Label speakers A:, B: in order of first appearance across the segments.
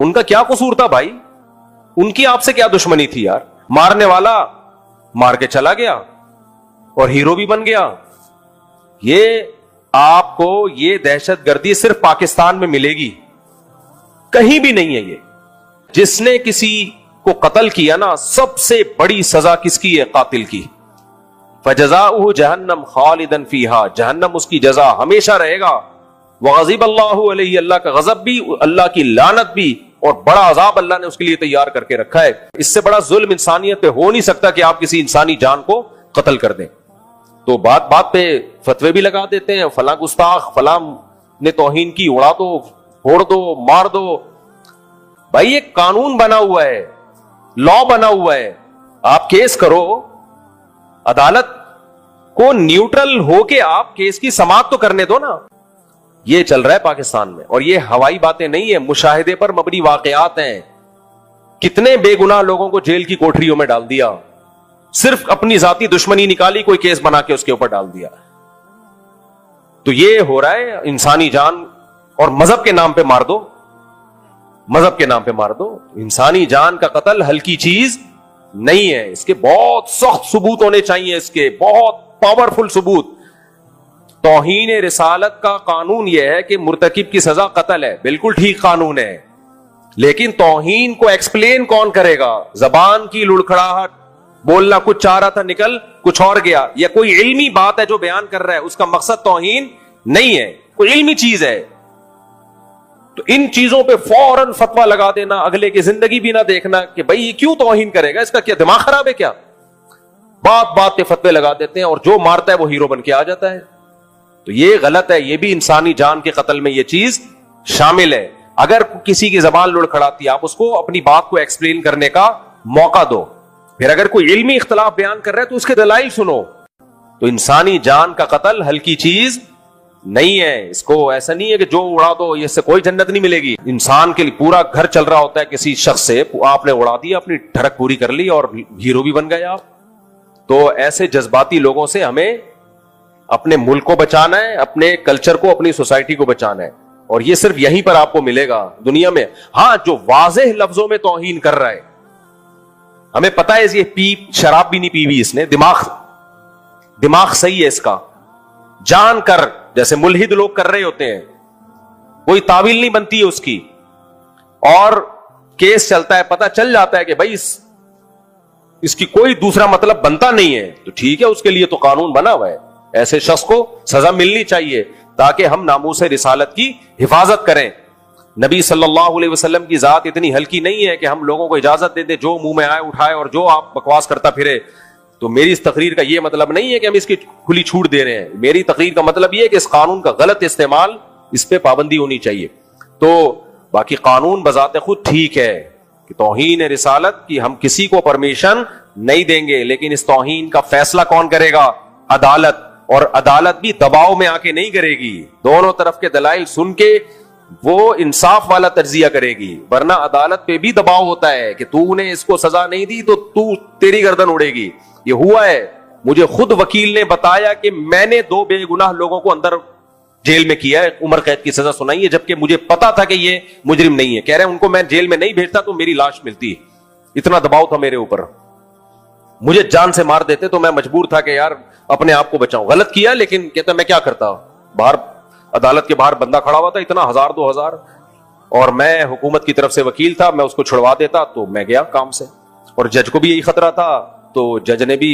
A: ان کا کیا قصور تھا بھائی؟ ان کی آپ سے کیا دشمنی تھی یار؟ مارنے والا مار کے چلا گیا اور ہیرو بھی بن گیا. یہ آپ کو یہ دہشت گردی صرف پاکستان میں ملے گی, کہیں بھی نہیں ہے. یہ جس نے کسی کو قتل کیا نا, سب سے بڑی سزا کس کی ہے؟ قاتل کی. فجزاؤہ جہنم خالدن فیہا, جہنم اس کی جزا ہمیشہ رہے گا. وغضب اللہ علیہ, اللہ کا غضب بھی, اللہ کی لعنت بھی, اور بڑا عذاب اللہ نے اس کے لیے تیار کر کے رکھا ہے. اس سے بڑا ظلم انسانیت پہ ہو نہیں سکتا کہ آپ کسی انسانی جان کو قتل کر دیں. تو بات بات پہ فتوے بھی لگا دیتے ہیں, فلاں گستاخ, فلاں نے توہین کی, اڑا دو, پھوڑ دو, مار دو. بھائی ایک قانون بنا ہوا ہے, لا بنا ہوا ہے, آپ کیس کرو, عدالت کو نیوٹرل ہو کے آپ کیس کی سماعت تو کرنے دو نا. یہ چل رہا ہے پاکستان میں, اور یہ ہوائی باتیں نہیں ہیں, مشاہدے پر مبنی واقعات ہیں. کتنے بے گناہ لوگوں کو جیل کی کوٹریوں میں ڈال دیا, صرف اپنی ذاتی دشمنی نکالی, کوئی کیس بنا کے اس کے اوپر ڈال دیا. تو یہ ہو رہا ہے انسانی جان, اور مذہب کے نام پہ مار دو, مذہب کے نام پہ مار دو. انسانی جان کا قتل ہلکی چیز نہیں ہے, اس کے بہت سخت ثبوت ہونے چاہیے, اس کے بہت پاورفل ثبوت. توہین رسالت کا قانون یہ ہے کہ مرتکب کی سزا قتل ہے, بالکل ٹھیک قانون ہے, لیکن توہین کو ایکسپلین کون کرے گا؟ زبان کی لڑکھڑاہٹ, بولنا کچھ چاہ رہا تھا نکل کچھ اور گیا, یا کوئی علمی بات ہے جو بیان کر رہا ہے, اس کا مقصد توہین نہیں ہے, کوئی علمی چیز ہے. تو ان چیزوں پہ فوراً فتویٰ لگا دینا, اگلے کی زندگی بھی نہ دیکھنا کہ بھائی یہ کیوں توہین کرے گا, اس کا کیا دماغ خراب ہے کیا؟ بات بات پہ فتوے لگا دیتے ہیں, اور جو مارتا ہے وہ ہیرو بن کے آ جاتا ہے. تو یہ غلط ہے, یہ بھی انسانی جان کے قتل میں یہ چیز شامل ہے. اگر کسی کی زبان لڑکھڑاتی ہے, آپ اس کو اپنی بات کو ایکسپلین کرنے کا موقع دو. پھر اگر کوئی علمی اختلاف بیان کر رہا ہے تو اس کے دلائل سنو. تو انسانی جان کا قتل ہلکی چیز نہیں ہے. اس کو ایسا نہیں ہے کہ جو اڑا دو اس سے کوئی جنت نہیں ملے گی. انسان کے لیے پورا گھر چل رہا ہوتا ہے کسی شخص سے, آپ نے اڑا دیا, اپنی ٹھڑک پوری کر لی اور ہیرو بھی بن گئے آپ. تو ایسے جذباتی لوگوں سے ہمیں اپنے ملک کو بچانا ہے, اپنے کلچر کو, اپنی سوسائٹی کو بچانا ہے, اور یہ صرف یہیں پر آپ کو ملے گا دنیا میں. ہاں, جو واضح لفظوں میں توہین کر رہا ہے, ہمیں پتا ہے یہ شراب بھی نہیں پی ہوئی اس نے, دماغ صحیح ہے اس کا, جان کر, جیسے ملحد لوگ کر رہے ہوتے ہیں, کوئی تعویل نہیں بنتی ہے اس کی, اور کیس چلتا ہے, پتا چل جاتا ہے کہ بھائی اس کی کوئی دوسرا مطلب بنتا نہیں ہے, تو ٹھیک ہے, اس کے لیے تو قانون بنا ہوا ہے. ایسے شخص کو سزا ملنی چاہیے تاکہ ہم ناموس رسالت کی حفاظت کریں. نبی صلی اللہ علیہ وسلم کی ذات اتنی ہلکی نہیں ہے کہ ہم لوگوں کو اجازت دے دیں جو منہ میں آئے اٹھائے اور جو آپ بکواس کرتا پھرے. تو میری اس تقریر کا یہ مطلب نہیں ہے کہ ہم اس کی کھلی چھوٹ دے رہے ہیں. میری تقریر کا مطلب یہ ہے کہ اس قانون کا غلط استعمال, اس پہ پابندی ہونی چاہیے. تو باقی قانون بذات خود ٹھیک ہے کہ توہین رسالت کی ہم کسی کو پرمیشن نہیں دیں گے, لیکن اس توہین کا فیصلہ کون کرے گا؟ عدالت. اور عدالت بھی دباؤ میں آ کے نہیں کرے گی, دونوں طرف کے دلائل سن کے وہ انصاف والا تجزیہ کرے گی. ورنہ عدالت پہ بھی دباؤ ہوتا ہے کہ تو نے اس کو سزا نہیں دی تو تیری گردن اڑے گی. یہ ہوا ہے, مجھے خود وکیل نے بتایا کہ میں نے 2 بے گناہ لوگوں کو اندر جیل میں کیا ہے, عمر قید کی سزا سنائی ہے, جبکہ مجھے پتا تھا کہ یہ مجرم نہیں ہے. کہہ رہے ہیں ان کو میں جیل میں نہیں بھیجتا تو میری لاش ملتی, اتنا دباؤ تھا میرے اوپر, مجھے جان سے مار دیتے تو میں مجبور تھا کہ یار اپنے آپ کو بچاؤں. غلط کیا, لیکن کہتا میں کیا کرتا, باہر عدالت کے باہر بندہ کھڑا ہوا تھا, اتنا 1000-2000, اور میں حکومت کی طرف سے وکیل تھا, میں اس کو چھڑوا دیتا تو میں گیا کام سے. اور جج کو بھی یہی خطرہ تھا, تو جج نے بھی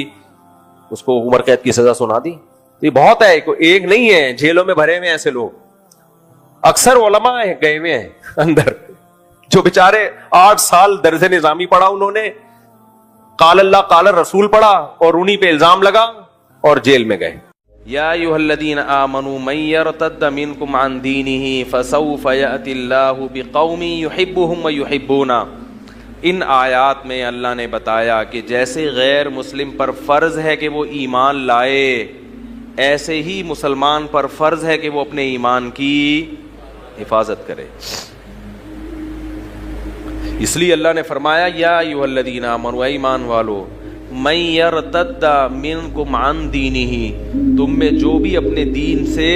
A: اس کو عمر قید کی سزا سنا دی. یہ بہت ہے, ایک نہیں ہے, جیلوں میں بھرے ہوئے ایسے لوگ. اکثر علماء گئے ہوئے ہیں اندر جو بیچارے 8 سال درس نظامی پڑھا انہوں نے, قال اللہ قال رسول پڑھا, اور انہی پہ الزام لگا اور جیل میں گئے. یا ایھا الذین آمنوا من یرتد منکم عن دینہ فسوف یأتی اللہ بقوم یحبهم ویحبونہ. ان آیات میں اللہ نے بتایا کہ جیسے غیر مسلم پر فرض ہے کہ وہ ایمان لائے, ایسے ہی مسلمان پر فرض ہے کہ وہ اپنے ایمان کی حفاظت کرے. اس لیے اللہ نے فرمایا یا ایھا الذین آمنوا, ایمان والو, من یرتد منکم عن دینہ, تم میں جو بھی اپنے دین سے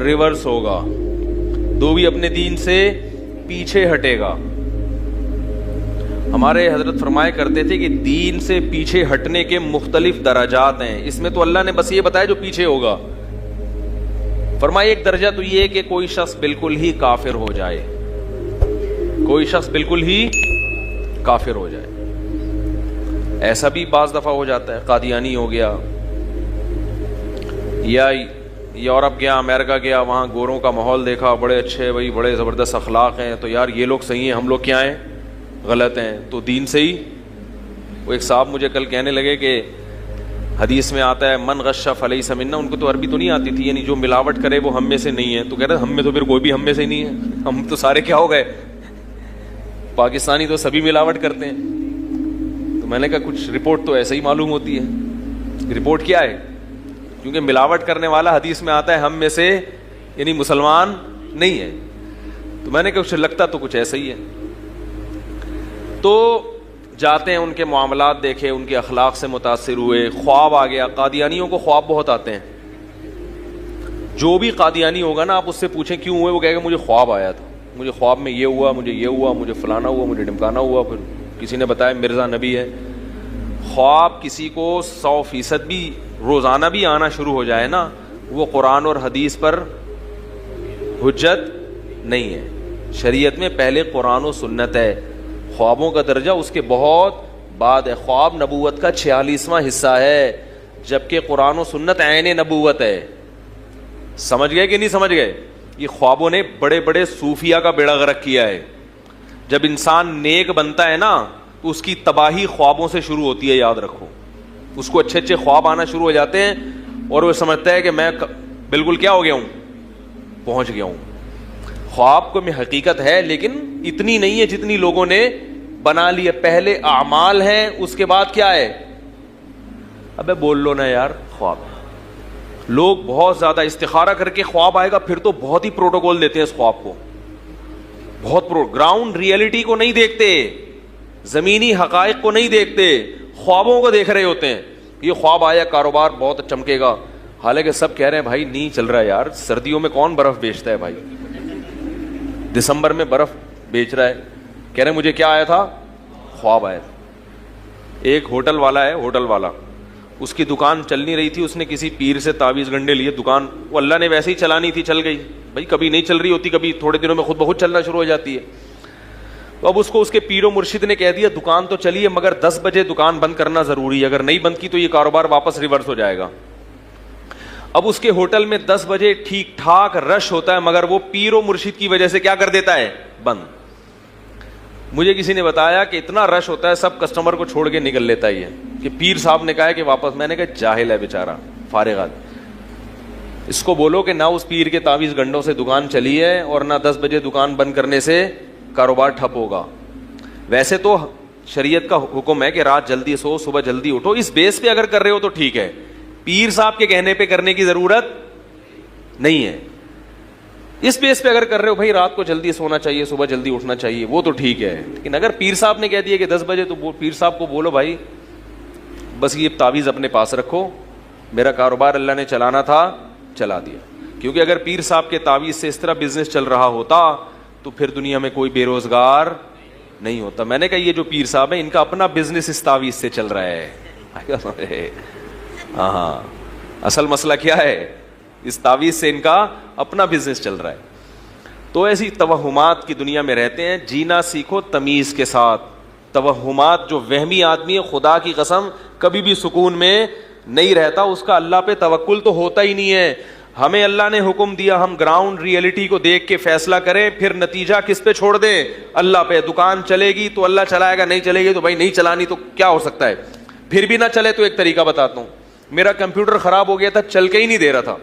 A: ریورس ہوگا, جو بھی اپنے دین سے پیچھے ہٹے گا, ہمارے حضرت فرمایا کرتے تھے کہ دین سے پیچھے ہٹنے کے مختلف درجات ہیں. اس میں تو اللہ نے بس یہ بتایا جو پیچھے ہوگا. فرمایا ایک درجہ تو یہ کہ کوئی شخص بالکل ہی کافر ہو جائے, کوئی شخص بالکل ہی کافر ہو جائے. ایسا بھی بعض دفعہ ہو جاتا ہے, قادیانی ہو گیا یا یورپ گیا, امریکہ گیا, وہاں گوروں کا ماحول دیکھا, بڑے اچھے بھائی, بڑے زبردست اخلاق ہیں, تو یار یہ لوگ صحیح ہیں, ہم لوگ کیا ہیں, غلط ہیں, تو دین سے ہی. وہ ایک صاحب مجھے کل کہنے لگے کہ حدیث میں آتا ہے من غش فلیس منا. ان کو تو عربی تو نہیں آتی تھی, یعنی جو ملاوٹ کرے وہ ہم میں سے نہیں ہے. تو کہہ رہے ہم میں تو پھر کوئی بھی ہم میں سے نہیں ہے, ہم تو سارے کیا ہو گئے, پاکستانی تو سبھی ملاوٹ کرتے ہیں. تو میں نے کہا کچھ رپورٹ تو ایسے ہی معلوم ہوتی ہے. رپورٹ کیا ہے؟ کیونکہ ملاوٹ کرنے والا حدیث میں آتا ہے ہم میں سے, یعنی مسلمان نہیں ہے. تو میں نے کہا لگتا تو کچھ ایسا ہی ہے. تو جاتے ہیں, ان کے معاملات دیکھے, ان کے اخلاق سے متاثر ہوئے, خواب آ گیا. قادیانیوں کو خواب بہت آتے ہیں. جو بھی قادیانی ہوگا نا, آپ اس سے پوچھیں کیوں ہوئے, وہ کہے گا مجھے خواب آیا تھا, مجھے خواب میں یہ ہوا, مجھے یہ ہوا, مجھے فلانا ہوا, مجھے ڈمکانا ہوا, پھر کسی نے بتایا مرزا نبی ہے. خواب کسی کو 100% بھی روزانہ بھی آنا شروع ہو جائے نا, وہ قرآن اور حدیث پر حجت نہیں ہے. شریعت میں پہلے قرآن و سنت ہے, خوابوں کا درجہ اس کے بہت بعد ہے. خواب نبوت کا 46واں حصہ ہے, جبکہ قرآن و سنت عین نبوت ہے. سمجھ گئے کہ نہیں سمجھ گئے؟ یہ خوابوں نے بڑے بڑے صوفیہ کا بیڑا غرق کیا ہے. جب انسان نیک بنتا ہے نا, تو اس کی تباہی خوابوں سے شروع ہوتی ہے, یاد رکھو. اس کو اچھے اچھے خواب آنا شروع ہو جاتے ہیں, اور وہ سمجھتا ہے کہ میں بالکل کیا ہو گیا ہوں, پہنچ گیا ہوں. خواب کو میں حقیقت ہے, لیکن اتنی نہیں ہے جتنی لوگوں نے بنا لی ہے. پہلے اعمال ہیں, اس کے بعد کیا ہے, ابے بول لو نا یار, خواب. لوگ بہت زیادہ استخارہ کر کے خواب آئے گا, پھر تو بہت ہی پروٹوکول دیتے ہیں اس خواب کو, بہت گراؤنڈ ریئلٹی کو نہیں دیکھتے, زمینی حقائق کو نہیں دیکھتے, خوابوں کو دیکھ رہے ہوتے ہیں. یہ خواب آیا کاروبار بہت چمکے گا, حالانکہ سب کہہ رہے ہیں بھائی نہیں چل رہا ہے یار, سردیوں میں کون برف بیچتا ہے بھائی, دسمبر میں برف بیچ رہا ہے. کہہ رہے ہیں مجھے کیا آیا تھا, خواب آیا تھا. ایک ہوٹل والا ہے, ہوٹل والا, اس کی دکان چل نہیں رہی تھی, اس نے کسی پیر سے تعویذ گنڈے لیے. دکان وہ اللہ نے ویسے ہی چلانی تھی, چل گئی بھائی, کبھی نہیں چل رہی ہوتی, کبھی تھوڑے دنوں میں خود بخود چلنا شروع ہو جاتی ہے. تو اب اس کو اس کے پیر و مرشد نے کہہ دیا دکان تو چلی ہے, مگر 10 بجے دکان بند کرنا ضروری ہے, اگر نہیں بند کی تو یہ کاروبار واپس ریورس ہو جائے گا. اب اس کے ہوٹل میں 10 بجے ٹھیک ٹھاک رش ہوتا ہے, مگر وہ پیر و مرشد کی وجہ سے کیا کر دیتا ہے, بند. مجھے کسی نے بتایا کہ اتنا رش ہوتا ہے, سب کسٹمر کو چھوڑ کے نکل لیتا ہے, کہ پیر صاحب نے کہا ہے کہ واپس. میں نے کہا جاہل ہے بیچارہ, فارغ آدمی, اس کو بولو کہ نہ اس پیر کے تعویذ گنڈوں سے دکان چلی ہے, اور نہ 10 بجے دکان بند کرنے سے کاروبار ٹھپ ہوگا. ویسے تو شریعت کا حکم ہے کہ رات جلدی سو, صبح جلدی اٹھو. اس بیس پہ اگر کر رہے ہو تو ٹھیک ہے, پیر صاحب کے کہنے پہ کرنے کی ضرورت نہیں ہے. اس بیس پہ اگر کر رہے ہو بھائی رات کو جلدی سونا چاہیے, صبح جلدی اٹھنا چاہیے, وہ تو ٹھیک ہے. لیکن اگر پیر صاحب نے کہہ دیا کہ 10 بجے, تو پیر صاحب کو بولو بھائی بس یہ تعویذ اپنے پاس رکھو, میرا کاروبار اللہ نے چلانا تھا چلا دیا. کیونکہ اگر پیر صاحب کے تعویذ سے اس طرح بزنس چل رہا ہوتا تو پھر دنیا میں کوئی بے روزگار نہیں ہوتا. میں نے کہا یہ جو پیر صاحب ہیں ان کا اپنا بزنس اس تعویذ سے چل رہا ہے. ہاں, اصل مسئلہ کیا ہے, اس تعویذ سے ان کا اپنا بزنس چل رہا ہے. تو ایسی توہمات کی دنیا میں رہتے ہیں. جینا سیکھو تمیز کے ساتھ. توہمات, جو وہمی آدمی ہے خدا کی قسم کبھی بھی سکون میں نہیں رہتا, اس کا اللہ پہ توکل تو ہوتا ہی نہیں ہے. ہمیں اللہ نے حکم دیا ہم گراؤنڈ ریئلٹی کو دیکھ کے فیصلہ کریں, پھر نتیجہ کس پہ چھوڑ دیں, اللہ پہ. دکان چلے گی تو اللہ چلائے گا, نہیں چلے گی تو بھائی نہیں چلانی تو کیا ہو سکتا ہے. پھر بھی نہ چلے تو ایک طریقہ بتاتا ہوں. میرا کمپیوٹر خراب ہو گیا تھا, چل کے ہی نہیں دے رہا تھا.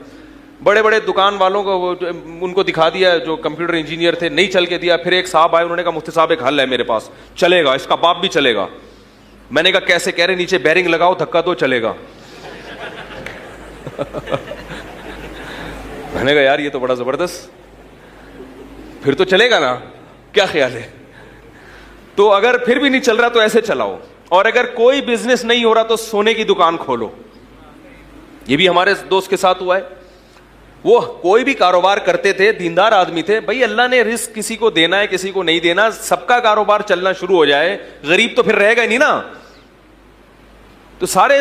A: بڑے بڑے دکان والوں کو ان کو دکھا دیا, جو کمپیوٹر انجینئر تھے, نہیں چل کے دیا. پھر ایک صاحب آئے, انہوں نے کہا مفتی صاحب ایک حل ہے میرے پاس, چلے گا, اس کا باپ بھی چلے گا. میں نے کہا کیسے؟ کہہ رہے نیچے بیرنگ لگاؤ, دھکا دو, چلے گا. میں نے کہا یار یہ تو بڑا زبردست, پھر تو چلے گا نا, کیا خیال ہے؟ تو اگر پھر بھی نہیں چل رہا تو ایسے چلاؤ. اور اگر کوئی بزنس نہیں ہو رہا تو سونے کی دکان کھولو. یہ بھی ہمارے دوست کے ساتھ ہوا ہے. وہ کوئی بھی کاروبار کرتے تھے, دیندار آدمی تھے. بھائی اللہ نے رزق کسی کو دینا ہے, کسی کو نہیں دینا, سب کا کاروبار چلنا شروع ہو جائے, غریب تو پھر رہے گا ہی نہیں نا, تو سارے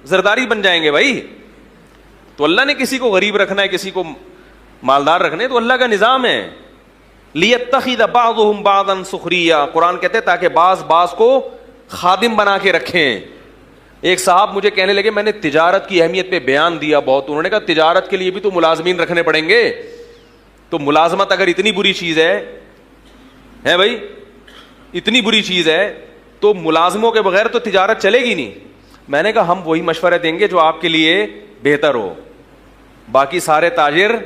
A: زرداری بن جائیں گے بھائی. تو اللہ نے کسی کو غریب رکھنا ہے, کسی کو مالدار رکھنا ہے, تو اللہ کا نظام ہے. لیتخذ بعضهم بعضا سخریا, قرآن کہتے ہیں تاکہ بعض کو خادم بنا کے رکھیں. ایک صاحب مجھے کہنے لگے, میں نے تجارت کی اہمیت پہ بیان دیا بہت, انہوں نے کہا تجارت کے لیے بھی تو ملازمین رکھنے پڑیں گے, تو ملازمت اگر اتنی بری چیز ہے بھائی, اتنی بری چیز ہے, تو ملازموں کے بغیر تو تجارت چلے گی نہیں. میں نے کہا ہم وہی مشورہ دیں گے جو آپ کے لیے بہتر ہو, باقی سارے تاجر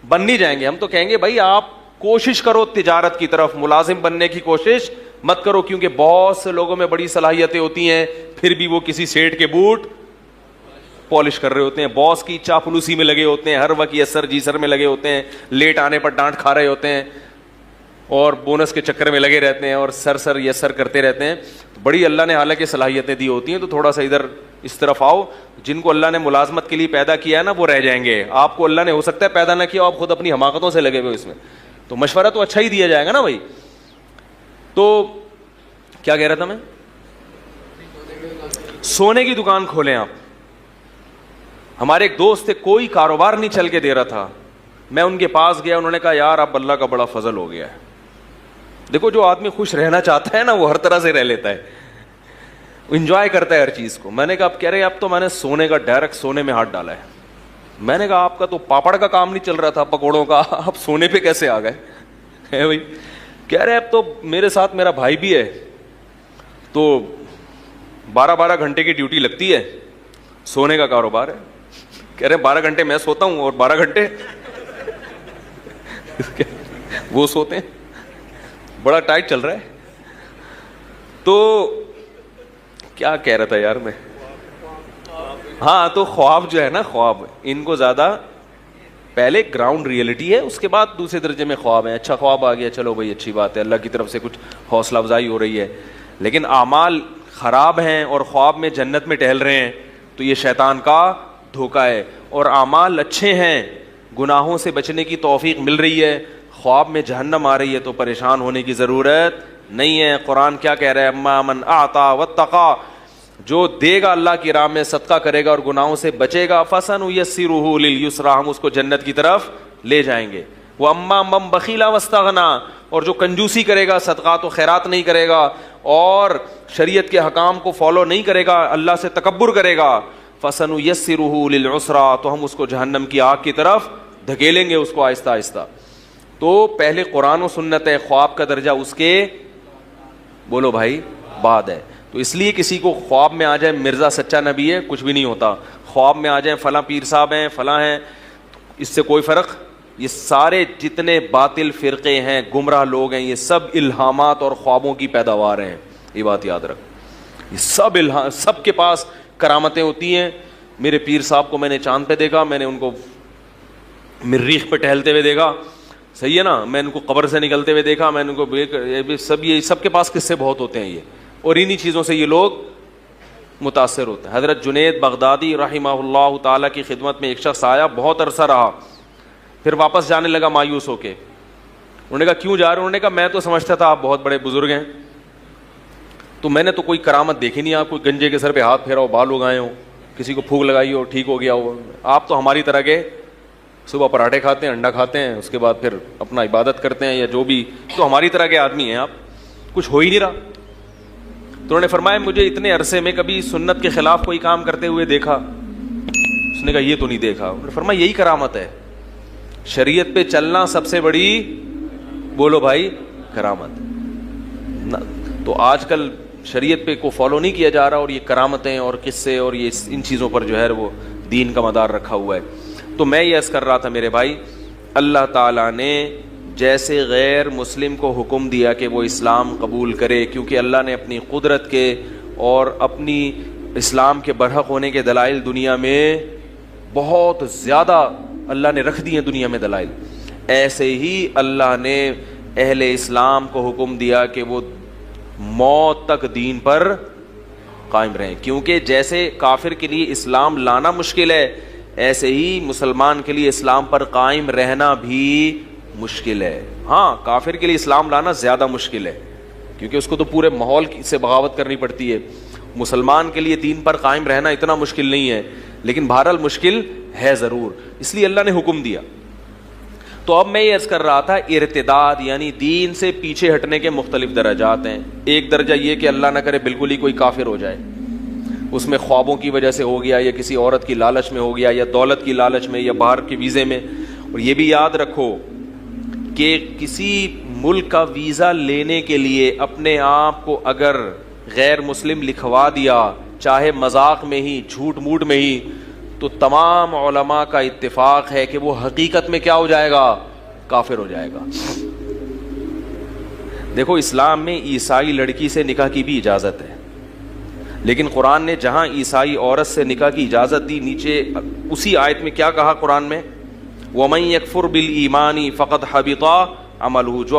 A: بن نہیں جائیں گے. ہم تو کہیں گے بھائی آپ کوشش کرو تجارت کی طرف, ملازم بننے کی کوشش مت کرو, کیونکہ بہت سے لوگوں میں بڑی صلاحیتیں ہوتی ہیں, پھر بھی وہ کسی سیٹ کے بوٹ پالش کر رہے ہوتے ہیں, باس کی چاپلوسی میں لگے ہوتے ہیں, ہر وقت یس سر جی سر میں لگے ہوتے ہیں, لیٹ آنے پر ڈانٹ کھا رہے ہوتے ہیں, اور بونس کے چکر میں لگے رہتے ہیں, اور سر یس سر کرتے رہتے ہیں. بڑی اللہ نے حالانکہ صلاحیتیں دی ہوتی ہیں, تو تھوڑا سا ادھر اس طرف آؤ. جن کو اللہ نے ملازمت کے لیے پیدا کیا ہے نا, وہ رہ جائیں گے. آپ کو اللہ نے ہو سکتا ہے پیدا نہ کیا, آپ خود اپنی حماقتوں سے لگے ہوئے اس میں, تو مشورہ تو اچھا ہی دیا جائے گا نا بھائی. تو کیا کہہ رہا تھا میں, سونے کی دکان کھولیں آپ. ہمارے ایک دوست تھے, کوئی کاروبار نہیں چل کے دے رہا تھا, میں ان کے پاس گیا, انہوں نے کہا یار اب اللہ کا بڑا فضل ہو گیا ہے. دیکھو جو آدمی خوش رہنا چاہتا ہے نا, وہ ہر طرح سے رہ لیتا ہے, انجوائے کرتا ہے ہر چیز کو. میں نے کہا اب کہہ رہے اب تو میں نے سونے کا ڈائریکٹ سونے میں ہاتھ ڈالا ہے. میں نے کہا آپ کا تو پاپڑ کا کام نہیں چل رہا تھا, پکوڑوں کا, آپ سونے پہ کیسے آ گئے بھائی. کہہ رہے اب تو میرے ساتھ میرا بھائی بھی ہے, تو 12 گھنٹے کی ڈیوٹی لگتی ہے, سونے کا کاروبار ہے. کہہ رہے 12 گھنٹے میں سوتا ہوں اور 12 گھنٹے وہ سوتے ہیں, بڑا ٹائٹ چل رہا ہے. تو کیا کہہ رہا تھا یار میں, ہاں تو خواب جو ہے نا, خواب ان کو زیادہ پہلے گراؤنڈ ریئلٹی ہے, اس کے بعد دوسرے درجے میں خواب ہے. اچھا خواب آ گیا, چلو بھائی اچھی بات ہے, اللہ کی طرف سے کچھ حوصلہ افزائی ہو رہی ہے. لیکن اعمال خراب ہیں اور خواب میں جنت میں ٹہل رہے ہیں, تو یہ شیطان کا دھوکہ ہے. اور اعمال اچھے ہیں, گناہوں سے بچنے کی توفیق مل رہی ہے, خواب میں جہنم آ رہی ہے, تو پریشان ہونے کی ضرورت نہیں ہے. قرآن کیا کہہ رہا ہے, اما من اعطا واتقا, جو دے گا اللہ کی راہ میں, صدقہ کرے گا اور گناہوں سے بچے گا, فسنیسرہ للیسرا, ہم اس کو جنت کی طرف لے جائیں گے. واما من بخیل واستغنی, اور جو کنجوسی کرے گا, صدقات و خیرات نہیں کرے گا, اور شریعت کے حکام کو فالو نہیں کرے گا, اللہ سے تکبر کرے گا, فسنیسرہ للعسرا, تو ہم اس کو جہنم کی آگ کی طرف دھکیلیں گے, اس کو آہستہ آہستہ. تو پہلے قرآن و سنت ہے, خواب کا درجہ اس کے بولو بھائی بعد ہے. تو اس لیے کسی کو خواب میں آ جائے مرزا سچا نبی ہے, کچھ بھی نہیں ہوتا. خواب میں آ جائیں فلاں پیر صاحب ہیں, فلاں ہیں, اس سے کوئی فرق. یہ سارے جتنے باطل فرقے ہیں, گمراہ لوگ ہیں, یہ سب الہامات اور خوابوں کی پیداوار ہیں. یہ بات یاد رکھ, یہ سب سب کے پاس کرامتیں ہوتی ہیں. میرے پیر صاحب کو میں نے چاند پہ دیکھا, میں نے ان کو مریخ پہ ٹہلتے ہوئے دیکھا, صحیح ہے نا, میں ان کو قبر سے نکلتے ہوئے دیکھا, میں ان کو یہ سب کے پاس قصے بہت ہوتے ہیں یہ, اور انہی چیزوں سے یہ لوگ متاثر ہوتے ہیں. حضرت جنید بغدادی رحمہ اللہ تعالیٰ کی خدمت میں ایک شخص آیا, بہت عرصہ رہا, پھر واپس جانے لگا مایوس ہو کے. انہوں نے کہا کیوں جا رہے؟ انہوں نے کہا میں تو سمجھتا تھا آپ بہت بڑے بزرگ ہیں, تو میں نے تو کوئی کرامت دیکھی نہیں, آپ کوئی گنجے کے سر پہ ہاتھ پھیرا ہو, بال اگائے ہوں, کسی کو پھونک لگائی ہو, ٹھیک ہو گیا ہو. آپ تو ہماری طرح کے صبح پراٹھے کھاتے ہیں, انڈا کھاتے ہیں, اس کے بعد پھر اپنا عبادت کرتے ہیں یا جو بھی, تو ہماری طرح کے آدمی ہیں آپ, کچھ ہو ہی نہیں رہا. تو انہوں نے فرمایا مجھے اتنے عرصے میں کبھی سنت کے خلاف کوئی کام کرتے ہوئے دیکھا. اس نے کہا یہ تو نہیں دیکھا. انہوں نے فرمایا یہی کرامت ہے, شریعت پہ چلنا سب سے بڑی بولو بھائی کرامت. تو آج کل شریعت پہ کو فالو نہیں کیا جا رہا, اور یہ کرامتیں اور قصے اور یہ ان چیزوں پر جو ہے وہ دین کا مدار رکھا ہوا ہے. تو میں یہ عرض کر رہا تھا میرے بھائی, اللہ تعالیٰ نے جیسے غیر مسلم کو حکم دیا کہ وہ اسلام قبول کرے, کیونکہ اللہ نے اپنی قدرت کے اور اپنی اسلام کے برحق ہونے کے دلائل دنیا میں بہت زیادہ اللہ نے رکھ دی ہیں دنیا میں دلائل, ایسے ہی اللہ نے اہل اسلام کو حکم دیا کہ وہ موت تک دین پر قائم رہیں. کیونکہ جیسے کافر کے لیے اسلام لانا مشکل ہے, ایسے ہی مسلمان کے لیے اسلام پر قائم رہنا بھی مشکل ہے. ہاں کافر کے لیے اسلام لانا زیادہ مشکل ہے کیونکہ اس کو تو پورے ماحول سے بغاوت کرنی پڑتی ہے. مسلمان کے لیے دین پر قائم رہنا اتنا مشکل نہیں ہے, لیکن بہرحال مشکل ہے ضرور, اس لیے اللہ نے حکم دیا. تو اب میں یہ عرض کر رہا تھا ارتداد یعنی دین سے پیچھے ہٹنے کے مختلف درجات ہیں. ایک درجہ یہ کہ اللہ نہ کرے بالکل ہی کوئی کافر ہو جائے, اس میں خوابوں کی وجہ سے ہو گیا, یا کسی عورت کی لالچ میں ہو گیا, یا دولت کی لالچ میں, یا باہر کے ویزے میں. اور یہ بھی یاد رکھو کہ کسی ملک کا ویزا لینے کے لیے اپنے آپ کو اگر غیر مسلم لکھوا دیا, چاہے مذاق میں ہی, جھوٹ موٹ میں ہی, تو تمام علماء کا اتفاق ہے کہ وہ حقیقت میں کیا ہو جائے گا, کافر ہو جائے گا. دیکھو اسلام میں عیسائی لڑکی سے نکاح کی بھی اجازت ہے, لیکن قرآن نے جہاں عیسائی عورت سے نکاح کی اجازت دی, نیچے اسی آیت میں کیا کہا قرآن میں, وَمَن يَكْفُرْ بِالْإِيمَانِ فَقَدْ حَبِطَ عَمَلُهُ, جو